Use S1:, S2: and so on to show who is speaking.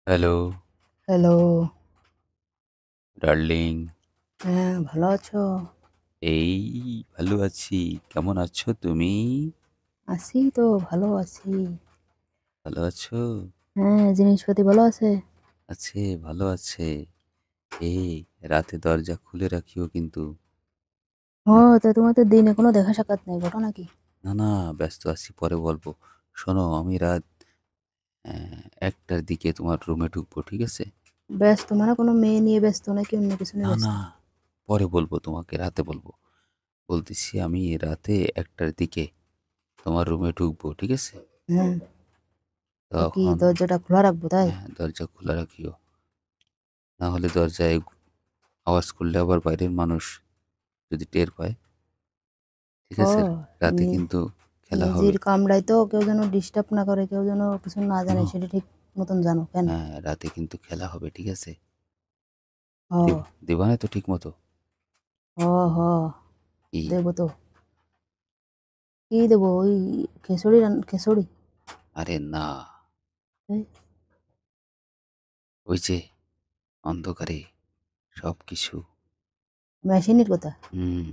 S1: Hello,
S2: hello.
S1: Darling.
S2: হ্যাঁ, ভালো আছো?
S1: এই ভালো আছি। কেমন আছো তুমি?
S2: আছি তো, ভালো আছি।
S1: ভালো আছো?
S2: হ্যাঁ, জিনিসপাতি ভালো আছে?
S1: আছে, ভালো আছে। এই রাতে দরজা খুলে রাখিও কিন্তু।
S2: ও,
S1: হুম,
S2: তা তোমার তো দিনে কোনো দেখা সাক্ষাৎ নাই, ঘটনা কি?
S1: না, না, ব্যস্ত আছি, পরে বলবো। শোনো, আমি রাত ১টার দিকে তোমার রুমে ঢুকবো, ঠিক আছে?
S2: ব্যস্ত মানে কোনো মেয়ে নিয়ে ব্যস্ত নাকি অন্য কিছু নিয়ে
S1: না,
S2: ব্যস্ত?
S1: না, পরে বলবো তোমাকে, রাতে বলবো। বলতেছি আমি রাতে ১টার দিকে তোমার রুমে ঢুকবো, ঠিক আছে?
S2: হুম, তো কি
S1: তখন
S2: দরজাটা খোলা রাখবো তাই?
S1: দরজা খোলা রাখিও। না হলে দরজায় আওয়াজ করলে আবার বাইরের মানুষ যদি টের পায়, ঠিক
S2: ও,
S1: আছে? রাতে
S2: নি
S1: কিন্তু খেলা হবে।
S2: নিজের কামড়াই তো কেউ যেন ডিস্টার্ব না করে, কেউ যেন কিছু না জানে
S1: শোনো,
S2: সেটা ঠিক মতন জানো, কেন?
S1: হ্যাঁ, রাতে কিন্তু খেলা হবে, ঠিক আছে?
S2: ও,
S1: দিবা না তো ঠিক মতো?
S2: হ, হ,
S1: কি?
S2: দেবো তো। কি দেবো? ওই খিচুড়ি খিচুড়ি?
S1: আরে না,
S2: এই,
S1: ওই যে অন্ধকারে সবকিছু।
S2: মেশিনের কথা?
S1: হুম,